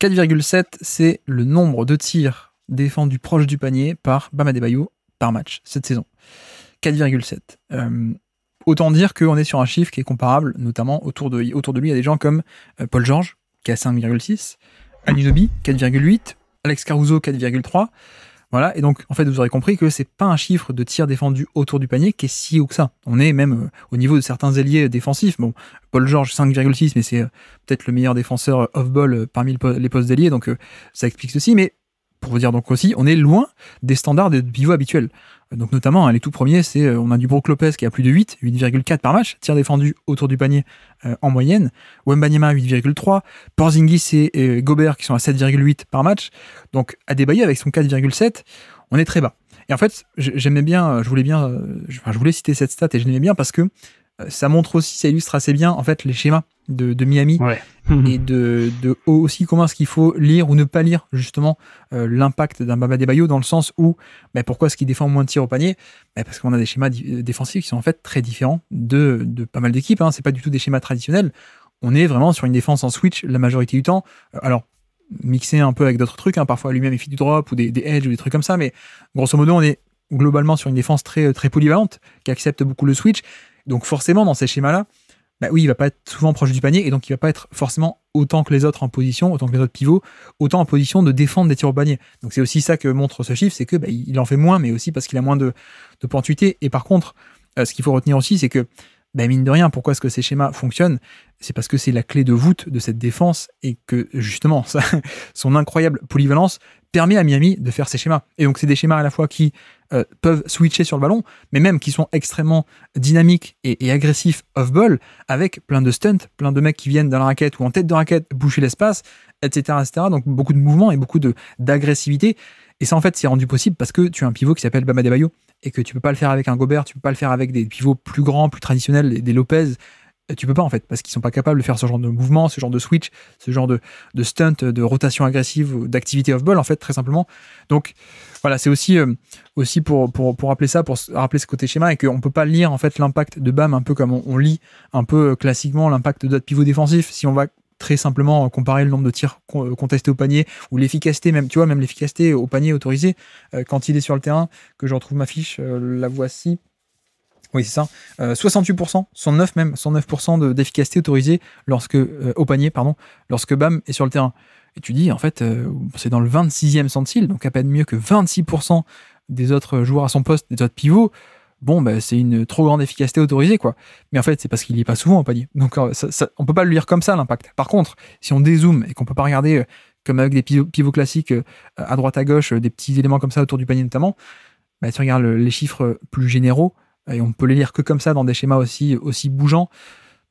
4,7, c'est le nombre de tirs défendus proches du panier par Bam Adebayo par match cette saison. 4,7. Autant dire qu'on est sur un chiffre qui est comparable, notamment autour de lui, il y a des gens comme Paul George, qui a 5,6, Anunoby, 4,8, Alex Caruso, 4,3. Voilà, et donc en fait vous aurez compris que c'est pas un chiffre de tirs défendus autour du panier qui est si haut que ça. On est même au niveau de certains ailiers défensifs. Bon, Paul George 5,6, mais c'est peut-être le meilleur défenseur off-ball parmi les postes d'ailier, donc ça explique ceci. Mais pour vous dire donc aussi, on est loin des standards de pivot habituels. Donc notamment, les tout premiers, on a du Brook Lopez qui a plus de 8,4 par match, tirs défendus autour du panier en moyenne. Wembanyama 8,3, Porzingis et Gobert qui sont à 7,8 par match. Donc Adebayo avec son 4,7, on est très bas. Et en fait, j'aimais bien, je voulais citer cette stat et je l'aimais bien parce que ça montre aussi, ça illustre assez bien en fait les schémas de Miami, ouais. Et de aussi comment est-ce qu'il faut lire ou ne pas lire justement l'impact d'un Bam Adebayo dans le sens où pourquoi est-ce qu'il défend moins de tirs au panier, parce qu'on a des schémas défensifs qui sont en fait très différents de pas mal d'équipes, hein. C'est pas du tout des schémas traditionnels, on est vraiment sur une défense en switch la majorité du temps, alors mixé un peu avec d'autres trucs, hein. Parfois lui-même il fait du drop ou des edge ou des trucs comme ça, mais grosso modo on est globalement sur une défense très, très polyvalente qui accepte beaucoup le switch. Donc forcément dans ces schémas-là, oui, il va pas être souvent proche du panier et donc il va pas être forcément autant que les autres en position, autant que les autres pivots, autant en position de défendre des tirs au panier. Donc c'est aussi ça que montre ce chiffre, c'est que il en fait moins, mais aussi parce qu'il a moins de pointuité. Et par contre, ce qu'il faut retenir aussi, c'est que mine de rien, pourquoi est-ce que ces schémas fonctionnent ? C'est parce que c'est la clé de voûte de cette défense et que justement son incroyable polyvalence permet à Miami de faire ces schémas. Et donc c'est des schémas à la fois qui peuvent switcher sur le ballon, mais même qui sont extrêmement dynamiques et agressifs off-ball, avec plein de stunts, plein de mecs qui viennent dans la raquette ou en tête de raquette boucher l'espace, etc., etc. Donc beaucoup de mouvements et beaucoup d'agressivité. Et ça en fait c'est rendu possible parce que tu as un pivot qui s'appelle Bam Adebayo et que tu peux pas le faire avec un Gobert, tu peux pas le faire avec des pivots plus grands, plus traditionnels, des Lopez. Tu peux pas en fait, parce qu'ils sont pas capables de faire ce genre de mouvement, ce genre de switch, ce genre de stunt, de rotation agressive, d'activité off-ball en fait, très simplement. Donc voilà, c'est aussi pour rappeler ça, pour rappeler ce côté schéma, et qu'on peut pas lire en fait l'impact de Bam un peu comme on lit un peu classiquement l'impact de d'autres pivots défensifs. Si on va très simplement comparer le nombre de tirs contestés au panier ou l'efficacité, même l'efficacité au panier autorisé quand il est sur le terrain, que je retrouve ma fiche, la voici. Oui, c'est ça. 68%, 109% d'efficacité autorisée au panier, lorsque Bam est sur le terrain. Et tu dis, en fait, c'est dans le 26e centile, donc à peine mieux que 26% des autres joueurs à son poste, des autres pivots. Bon, c'est une trop grande efficacité autorisée, quoi. Mais en fait, c'est parce qu'il n'y est pas souvent au panier. Donc, on peut pas le lire comme ça, l'impact. Par contre, si on dézoome et qu'on peut pas regarder, comme avec des pivots classiques, à droite, à gauche, des petits éléments comme ça autour du panier notamment, tu regardes les chiffres plus généraux, et on peut les lire que comme ça dans des schémas aussi bougeants.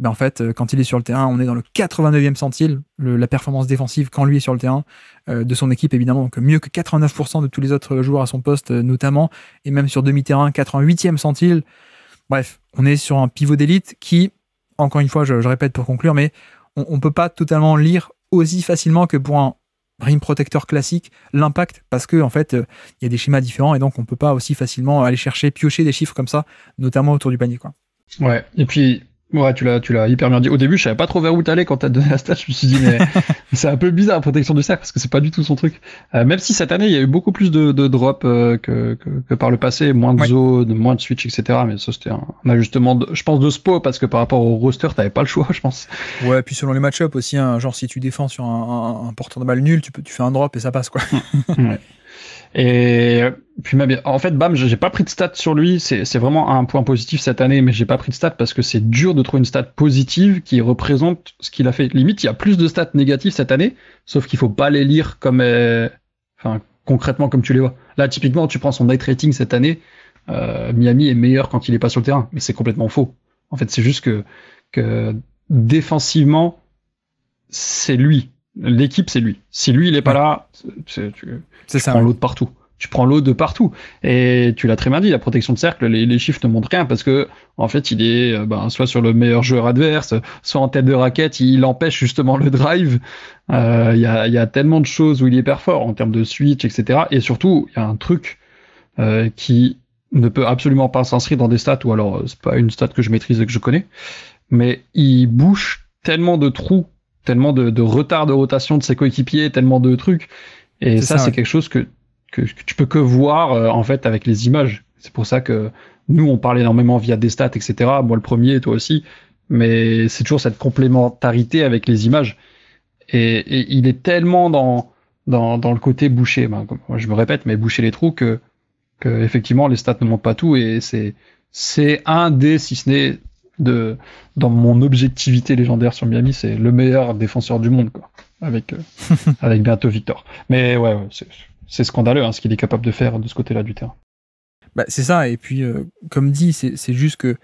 En fait, quand il est sur le terrain, on est dans le 89e centile, la performance défensive quand lui est sur le terrain, de son équipe évidemment, donc mieux que 89% de tous les autres joueurs à son poste notamment, et même sur demi-terrain, 88e centile. Bref, on est sur un pivot d'élite qui, encore une fois, je répète pour conclure, mais on ne peut pas totalement lire aussi facilement que pour un rim protecteur classique l'impact, parce que en fait il y a des schémas différents et donc on peut pas aussi facilement aller piocher des chiffres comme ça, notamment autour du panier, quoi. Ouais, et puis ouais, tu l'as hyper bien dit. Au début, je savais pas trop vers où t'allais quand t'as donné la stat. Je me suis dit, mais c'est un peu bizarre, protection du cercle, parce que c'est pas du tout son truc. Même si cette année, il y a eu beaucoup plus de drop que par le passé, moins de zone, moins de switch, etc. Mais ça, c'était un ajustement, je pense, de SPO, parce que par rapport au roster, t'avais pas le choix, je pense. Ouais, puis selon les match-up aussi, hein, genre si tu défends sur un porteur de balle nul, tu fais un drop et ça passe, quoi. Ouais. Et puis en fait Bam, j'ai pas pris de stats sur lui, c'est vraiment un point positif cette année, mais j'ai pas pris de stats parce que c'est dur de trouver une stat positive qui représente ce qu'il a fait. Limite, il y a plus de stats négatives cette année, sauf qu'il faut pas les lire comme concrètement comme tu les vois. Là, typiquement, tu prends son night rating cette année, Miami est meilleur quand il est pas sur le terrain, mais c'est complètement faux. En fait, c'est juste que défensivement, c'est lui. L'équipe, c'est lui. Si lui, il est pas là, tu prends l'eau de partout. Tu prends l'eau de partout. Et tu l'as très bien dit, la protection de cercle, les chiffres ne montrent rien parce que, en fait, il est soit sur le meilleur joueur adverse, soit en tête de raquette, il empêche justement le drive. Il y a tellement de choses où il est hyper fort en termes de switch, etc. Et surtout, il y a un truc qui ne peut absolument pas s'inscrire dans des stats, ou alors c'est pas une stat que je maîtrise et que je connais, mais il bouche tellement de trous tellement de retard de rotation de ses coéquipiers, tellement de trucs. Et ça, c'est quelque chose que tu peux que voir en fait avec les images. C'est pour ça que nous, on parle énormément via des stats, etc. Moi, le premier, toi aussi. Mais c'est toujours cette complémentarité avec les images. Et il est tellement dans le côté boucher. Ben, je me répète, mais boucher les trous que effectivement les stats ne montrent pas tout. Et c'est un des, si ce n'est dans mon objectivité légendaire sur Miami, c'est le meilleur défenseur du monde, quoi. Avec bientôt Victor. Mais ouais c'est scandaleux ce qu'il est capable de faire de ce côté-là du terrain. Bah, c'est ça, et puis comme dit, c'est juste que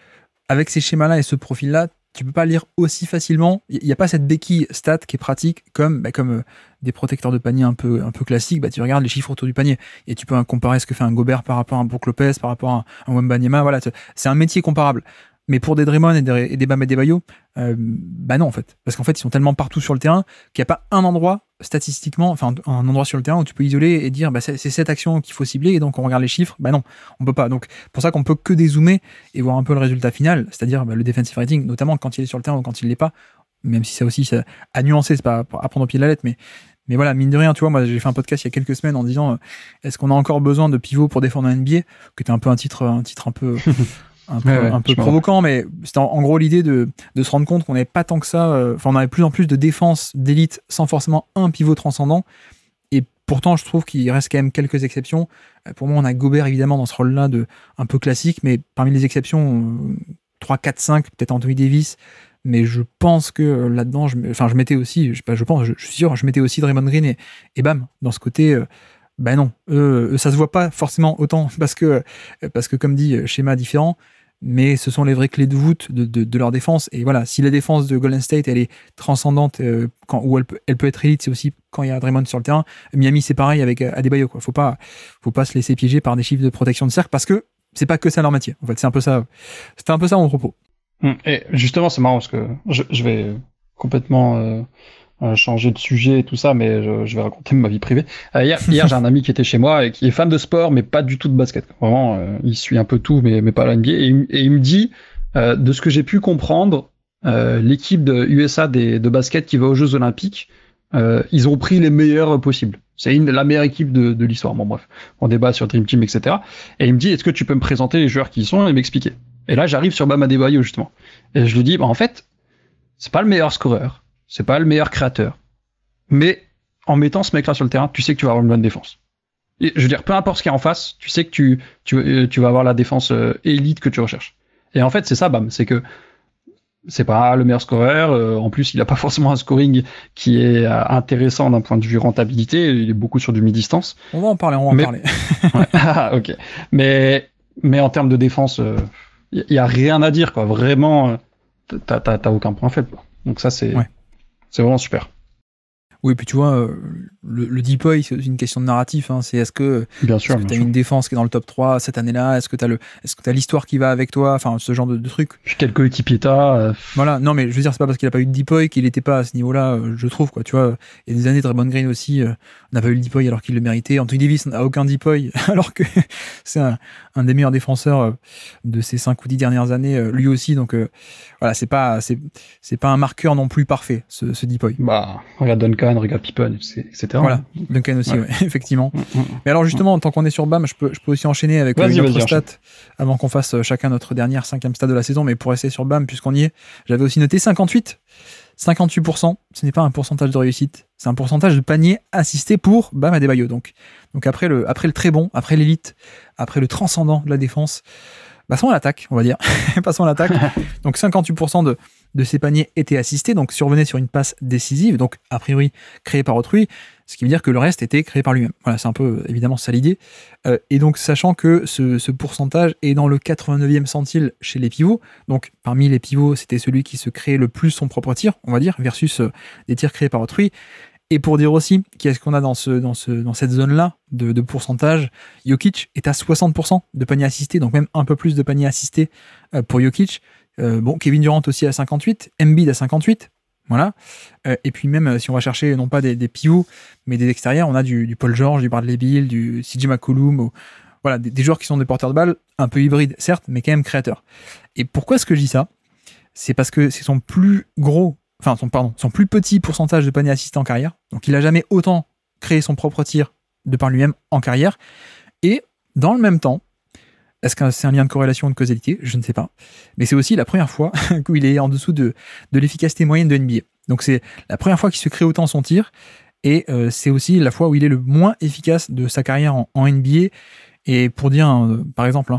avec ces schémas-là et ce profil-là, tu peux pas lire aussi facilement. Il n'y a pas cette béquille stat qui est pratique comme des protecteurs de panier un peu classiques. Bah, tu regardes les chiffres autour du panier et tu peux comparer ce que fait un Gobert par rapport à un Brook Lopez, par rapport à un Wembanyama. Voilà, c'est un métier comparable. Mais pour des Draymond et des Bam Adebayo, bah non en fait. Parce qu'en fait, ils sont tellement partout sur le terrain qu'il n'y a pas un endroit statistiquement, enfin un endroit sur le terrain où tu peux isoler et dire bah, c'est cette action qu'il faut cibler et donc on regarde les chiffres. Bah non, on peut pas. Donc pour ça qu'on peut que dézoomer et voir un peu le résultat final, c'est-à-dire le defensive rating, notamment quand il est sur le terrain ou quand il l'est pas. Même si ça aussi, ça a nuancé, c'est pas à prendre au pied de la lettre, mais voilà, mine de rien, tu vois, moi j'ai fait un podcast il y a quelques semaines en disant est-ce qu'on a encore besoin de pivots pour défendre un NBA, que était un peu un titre un peu un peu provoquant, mais c'était en gros l'idée de se rendre compte qu'on n'avait pas tant que ça, enfin on avait plus en plus de défense d'élite sans forcément un pivot transcendant, et pourtant je trouve qu'il reste quand même quelques exceptions. Pour moi on a Gobert évidemment dans ce rôle-là de un peu classique, mais parmi les exceptions 3, 4, 5, peut-être Anthony Davis, mais je pense que là-dedans, je mettais aussi, je suis sûr, je mettais aussi Draymond Green et Bam dans ce côté. Ben non, ça se voit pas forcément autant parce que comme dit, schéma différent, mais ce sont les vraies clés de voûte de leur défense. Et voilà, si la défense de Golden State elle est transcendante, où elle peut être élite, c'est aussi quand il y a Draymond sur le terrain. Miami c'est pareil avec Adebayo, quoi. Faut pas se laisser piéger par des chiffres de protection de cercle parce que c'est pas que ça leur métier. En fait, c'était un peu ça mon propos. Et justement, c'est marrant parce que je vais complètement changer de sujet et tout ça, mais je vais raconter ma vie privée. Hier j'ai un ami qui était chez moi et qui est fan de sport, mais pas du tout de basket. Vraiment, il suit un peu tout, mais pas la NBA. Et il me dit, de ce que j'ai pu comprendre, l'équipe de USA de basket qui va aux Jeux Olympiques, ils ont pris les meilleurs possibles. C'est la meilleure équipe de l'histoire. Bon bref, on débat sur Dream Team, etc. Et il me dit, est-ce que tu peux me présenter les joueurs qui y sont et m'expliquer? Et là, j'arrive sur Bam Adebayo, justement. Et je lui dis, en fait, c'est pas le meilleur scoreur, c'est pas le meilleur créateur. Mais en mettant ce mec-là sur le terrain, tu sais que tu vas avoir une bonne défense. Et, je veux dire, peu importe ce qu'il y a en face, tu sais que tu vas avoir la défense élite que tu recherches. Et en fait, c'est ça, Bam. C'est que c'est pas le meilleur scoreur. En plus, il a pas forcément un scoring qui est intéressant d'un point de vue rentabilité. Il est beaucoup sur du mi-distance. On va en parler. Ouais. Ah, ok. Mais en termes de défense... il y a rien à dire, quoi. Vraiment, t'as aucun point faible, quoi. Donc ça, c'est vraiment super. Oui, puis tu vois, le DPOY, c'est une question de narratif. Hein. C'est est-ce que tu as une défense qui est dans le top 3 cette année-là? Est-ce que tu as l'histoire qui va avec toi? Enfin, ce genre de trucs. Puis quel coéquipier t'as Voilà, non, mais je veux dire, c'est pas parce qu'il a pas eu de DPOY qu'il était pas à ce niveau-là, je trouve, quoi. Tu vois, il y a des années, Draymond Green aussi n'a pas eu le DPOY alors qu'il le méritait. Anthony Davis n'a aucun DPOY alors que c'est un des meilleurs défenseurs de ces 5 ou 10 dernières années, lui aussi. Donc voilà, c'est pas un marqueur non plus parfait, ce DPOY. Bah, regarde Duncan, regarde Pippen, etc. Voilà, Duncan aussi, ouais, effectivement. Mais alors justement, tant qu'on est sur Bam, je peux aussi enchaîner avec une autre stat avant qu'on fasse chacun notre dernière 5e stat de la saison, mais pour rester sur Bam, puisqu'on y est, j'avais aussi noté 58%, ce n'est pas un pourcentage de réussite, c'est un pourcentage de panier assisté pour Bam Adebayo. Donc après le très bon, après l'élite, après le transcendant de la défense, passons à l'attaque, on va dire. Passons à l'attaque. Donc 58% de ces paniers étaient assistés, donc survenaient sur une passe décisive, donc a priori créée par autrui, ce qui veut dire que le reste était créé par lui-même. Voilà, c'est un peu évidemment ça l'idée. Et donc sachant que ce pourcentage est dans le 89e centile chez les pivots, donc parmi les pivots, c'était celui qui se créait le plus son propre tir, on va dire, versus des tirs créés par autrui. Et pour dire aussi, qu'est-ce qu'on a dans cette zone-là de pourcentage, Jokic est à 60% de paniers assistés, donc même un peu plus de paniers assistés pour Jokic. Kevin Durant aussi à 58, Embiid à 58, voilà. Et puis même si on va chercher non pas des pivots, mais des extérieurs, on a du Paul George, du Bradley Beal, du CJ McCollum, voilà, des joueurs qui sont des porteurs de balles, un peu hybrides, certes, mais quand même créateurs. Et pourquoi est-ce que je dis ça? C'est parce que c'est son plus gros son plus petit pourcentage de paniers assistés en carrière. Donc il a jamais autant créé son propre tir de par lui-même en carrière. Et dans le même temps, est-ce que c'est un lien de corrélation ou de causalité? Je ne sais pas. Mais c'est aussi la première fois où il est en dessous de l'efficacité moyenne de NBA. Donc c'est la première fois qu'il se crée autant son tir. Et c'est aussi la fois où il est le moins efficace de sa carrière en NBA. Et pour dire, par exemple,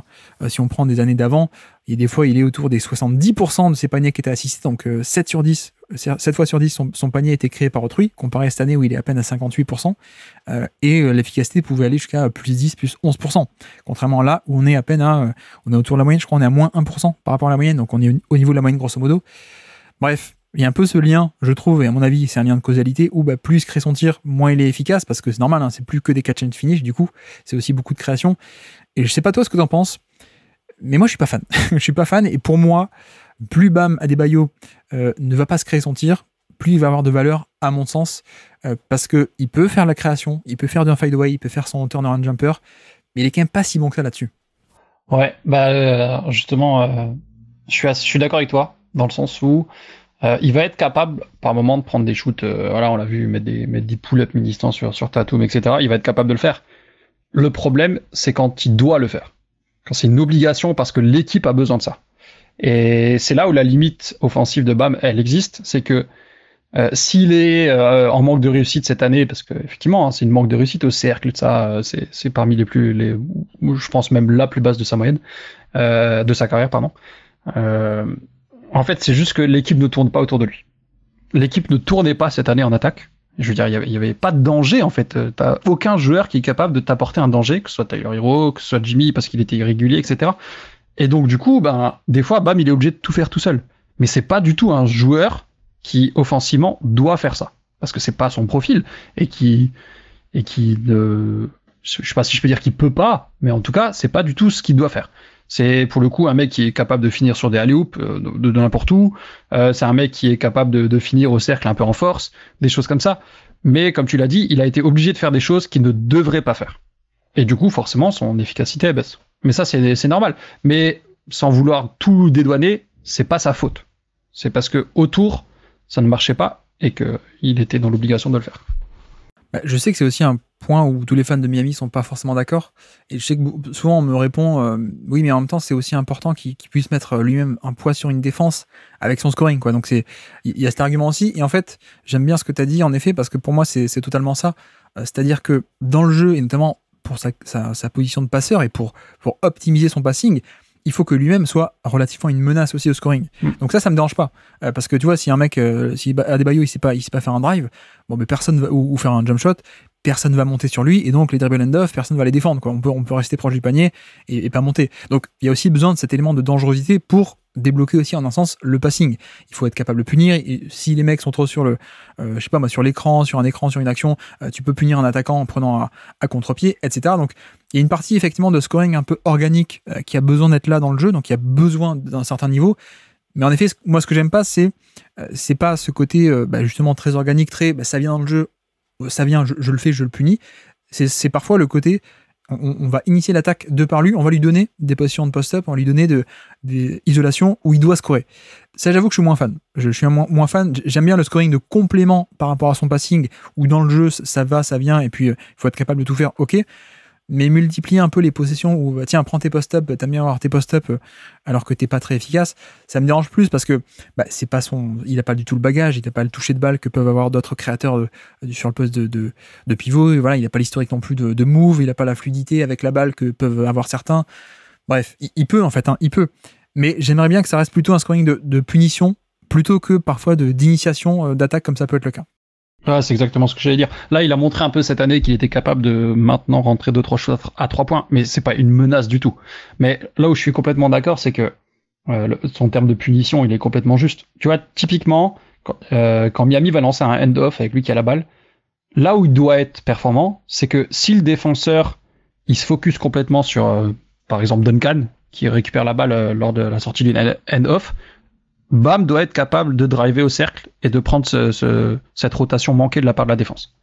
si on prend des années d'avant, et des fois il est autour des 70% de ses paniers qui étaient assistés, donc 7 fois sur 10, son panier était créé par autrui, comparé à cette année où il est à peine à 58%, et l'efficacité pouvait aller jusqu'à plus 10, plus 11%. Contrairement à là où on est à peine on est autour de la moyenne, je crois on est à moins 1% par rapport à la moyenne, donc on est au niveau de la moyenne grosso modo. Bref, il y a un peu ce lien, je trouve, et à mon avis, c'est un lien de causalité où plus il crée son tir, moins il est efficace, parce que c'est normal, c'est plus que des catch and finish, du coup, c'est aussi beaucoup de création. Et je sais pas toi ce que t'en penses, mais moi je suis pas fan. Je suis pas fan, et pour moi, plus Bam Adebayo ne va pas se créer son tir, plus il va avoir de valeur, à mon sens, parce que il peut faire la création, il peut faire d'un fadeaway, il peut faire son turnaround jumper, mais il est quand même pas si bon que ça là-dessus. Ouais, justement, je suis d'accord avec toi, dans le sens où il va être capable, par moment, de prendre des shoots, on l'a vu, mettre des pull-up mi-distance sur Tatum, etc. Il va être capable de le faire. Le problème, c'est quand il doit le faire. Quand c'est une obligation parce que l'équipe a besoin de ça. Et c'est là où la limite offensive de Bam, elle existe. C'est que s'il est en manque de réussite cette année, parce que effectivement, c'est une manque de réussite au cercle, ça, c'est parmi je pense même la plus basse de sa moyenne, de sa carrière, pardon. En fait, c'est juste que l'équipe ne tourne pas autour de lui. L'équipe ne tournait pas cette année en attaque. Je veux dire, il y avait pas de danger, en fait. T'as aucun joueur qui est capable de t'apporter un danger, que ce soit Tyler Hero, que ce soit Jimmy, parce qu'il était irrégulier, etc. Et donc, du coup, des fois, Bam, il est obligé de tout faire tout seul. Mais c'est pas du tout un joueur qui, offensivement, doit faire ça. Parce que c'est pas son profil. Et qui je sais pas si je peux dire qu'il peut pas, mais en tout cas, c'est pas du tout ce qu'il doit faire. C'est pour le coup un mec qui est capable de finir sur des alley-oops de n'importe où. C'est un mec qui est capable de finir au cercle un peu en force, des choses comme ça. Mais comme tu l'as dit, il a été obligé de faire des choses qu'il ne devrait pas faire. Et du coup, forcément, son efficacité baisse. Mais ça, c'est normal. Mais sans vouloir tout dédouaner, c'est pas sa faute. C'est parce que autour, ça ne marchait pas et qu'il était dans l'obligation de le faire. Je sais que c'est aussi un point où tous les fans de Miami sont pas forcément d'accord. Et je sais que souvent on me répond oui, mais en même temps c'est aussi important qu'il puisse mettre lui-même un poids sur une défense avec son scoring, quoi. Donc il y a cet argument aussi. Et en fait, j'aime bien ce que tu as dit en effet, parce que pour moi c'est totalement ça. C'est-à-dire que dans le jeu, et notamment pour sa position de passeur et pour optimiser son passing, il faut que lui-même soit relativement une menace aussi au scoring. Donc ça me dérange pas. Parce que tu vois, si un mec, si Adebayo, il sait pas faire un drive, bon, mais personne va, ou faire un jump shot, personne va monter sur lui, et donc les dribble end-off, personne va les défendre, quoi. On peut rester proche du panier et pas monter. Donc il y a aussi besoin de cet élément de dangerosité pour débloquer aussi en un sens le passing. Il faut être capable de punir. Et si les mecs sont trop sur sur l'écran, sur un écran, sur une action, tu peux punir un attaquant en prenant à contre-pied, etc. Donc il y a une partie effectivement de scoring un peu organique qui a besoin d'être là dans le jeu, donc il y a besoin d'un certain niveau. Mais en effet, moi ce que j'aime pas, c'est pas ce côté justement très organique, très ça vient dans le jeu, ça vient, je le fais, je le punis. C'est parfois le côté on va initier l'attaque de par lui, on va lui donner des positions de post-up, on va lui donner des isolations où il doit scorer. Ça, j'avoue que je suis moins fan. Je suis moins fan. J'aime bien le scoring de complément par rapport à son passing, où dans le jeu, ça va, ça vient, et puis il faut être capable de tout faire, ok. Mais multiplier un peu les possessions où, tiens, prends tes post-up, t'aimes bien avoir tes post-up alors que t'es pas très efficace, ça me dérange plus parce que c'est pas il a pas du tout le bagage, il a pas le toucher de balle que peuvent avoir d'autres créateurs sur le poste de pivot, et voilà, il a pas l'historique non plus de move, il a pas la fluidité avec la balle que peuvent avoir certains. Bref, il peut en fait, il peut. Mais j'aimerais bien que ça reste plutôt un scoring de punition plutôt que parfois d'initiation d'attaque comme ça peut être le cas. Ouais, c'est exactement ce que j'allais dire. Là, il a montré un peu cette année qu'il était capable de maintenant rentrer 2-3 shots à 3 points, mais c'est pas une menace du tout. Mais là où je suis complètement d'accord, c'est que son terme de punition, il est complètement juste. Tu vois, typiquement, quand Miami va lancer un end-off avec lui qui a la balle, là où il doit être performant, c'est que si le défenseur, il se focus complètement sur, par exemple, Duncan, qui récupère la balle lors de la sortie d'une end-off, Bam doit être capable de driver au cercle et de prendre cette rotation manquée de la part de la défense.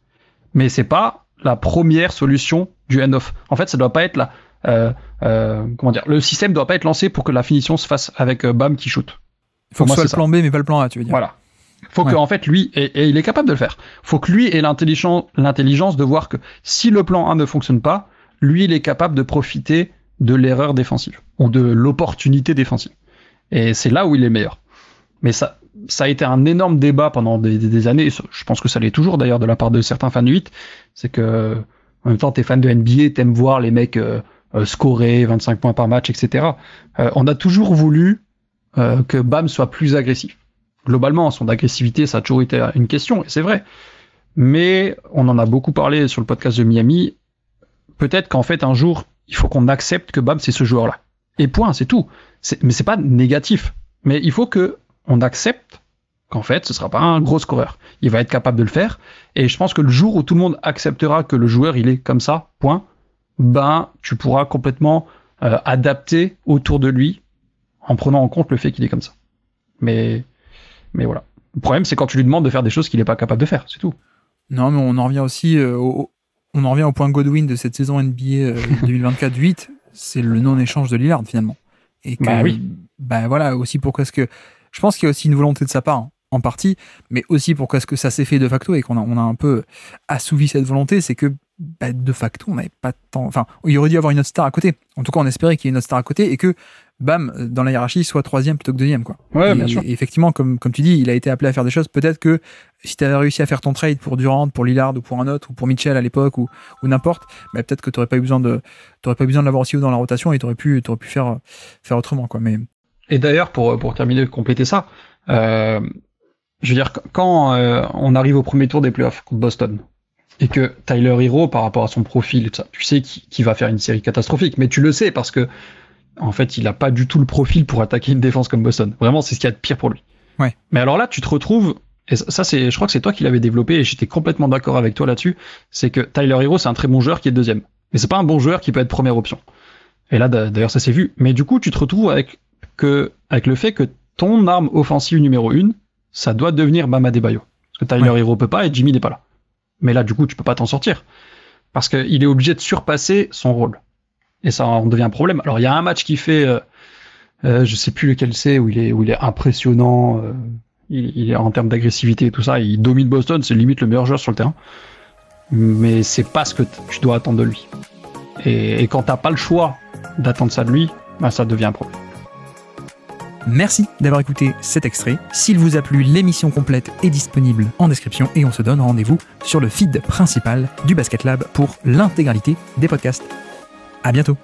Mais c'est pas la première solution du end-off. En fait, ça doit pas être le système doit pas être lancé pour que la finition se fasse avec Bam qui shoot. Il faut que ce soit le plan B, mais pas le plan A, tu veux dire. Voilà. Faut que, en fait, lui, et il est capable de le faire. Faut que lui ait l'intelligence de voir que si le plan A ne fonctionne pas, lui, il est capable de profiter de l'erreur défensive ou de l'opportunité défensive. Et c'est là où il est meilleur. Mais ça a été un énorme débat pendant des années. Je pense que ça l'est toujours d'ailleurs de la part de certains fans de 8. C'est que, en même temps, t'es fan de NBA, t'aimes voir les mecs scorer 25 points par match, etc. On a toujours voulu que Bam soit plus agressif. Globalement, son agressivité, ça a toujours été une question, et c'est vrai. Mais on en a beaucoup parlé sur le podcast de Miami. Peut-être qu'en fait, un jour, il faut qu'on accepte que Bam, c'est ce joueur-là. Et point, c'est tout. Mais c'est pas négatif. Mais il faut que on accepte qu'en fait, ce sera pas un gros scoreur. Il va être capable de le faire. Et je pense que le jour où tout le monde acceptera que le joueur, il est comme ça, point, ben, tu pourras complètement adapter autour de lui en prenant en compte le fait qu'il est comme ça. Mais voilà. Le problème, c'est quand tu lui demandes de faire des choses qu'il n'est pas capable de faire, c'est tout. Non, mais on en revient aussi on en revient au point Godwin de cette saison NBA 2024-8, c'est le non-échange de Lillard finalement. Et que, oui. Voilà, aussi pourquoi est-ce que... Je pense qu'il y a aussi une volonté de sa part, hein, en partie, mais aussi pourquoi est-ce que ça s'est fait de facto et qu'on a un peu assouvi cette volonté, c'est que de facto, on n'avait pas tant... Enfin, il aurait dû avoir une autre star à côté. En tout cas, on espérait qu'il y ait une autre star à côté et que Bam, dans la hiérarchie, soit troisième plutôt que deuxième, quoi. Ouais, bien sûr. Et effectivement, comme tu dis, il a été appelé à faire des choses. Peut-être que si tu avais réussi à faire ton trade pour Durant, pour Lillard ou pour un autre, ou pour Mitchell à l'époque, ou n'importe, peut-être que tu n'aurais pas eu besoin de l'avoir aussi haut dans la rotation et tu aurais pu faire autrement, quoi. Mais... Et d'ailleurs, pour terminer, compléter ça, je veux dire, quand on arrive au premier tour des playoffs contre Boston, et que Tyler Hero, par rapport à son profil, tu sais qu'il va faire une série catastrophique, mais tu le sais parce que en fait, il a pas du tout le profil pour attaquer une défense comme Boston. Vraiment, c'est ce qu'il y a de pire pour lui. Ouais. Mais alors là, tu te retrouves, et ça, je crois que c'est toi qui l'avais développé, et j'étais complètement d'accord avec toi là-dessus, c'est que Tyler Hero, c'est un très bon joueur qui est deuxième. Mais c'est pas un bon joueur qui peut être première option. Et là, d'ailleurs, ça s'est vu. Mais du coup, tu te retrouves avec le fait que ton arme offensive numéro 1, ça doit devenir Bam Adebayo. Parce que Tyler Hero peut pas et Jimmy n'est pas là. Mais là, du coup, tu peux pas t'en sortir. Parce qu'il est obligé de surpasser son rôle. Et ça en devient un problème. Alors, il y a un match qui fait, je sais plus lequel c'est, où il est impressionnant, il est en termes d'agressivité et tout ça, il domine Boston, c'est limite le meilleur joueur sur le terrain. Mais c'est pas ce que tu dois attendre de lui. Et quand t'as pas le choix d'attendre ça de lui, ça devient un problème. Merci d'avoir écouté cet extrait. S'il vous a plu, l'émission complète est disponible en description et on se donne rendez-vous sur le feed principal du Basket Lab pour l'intégralité des podcasts. À bientôt.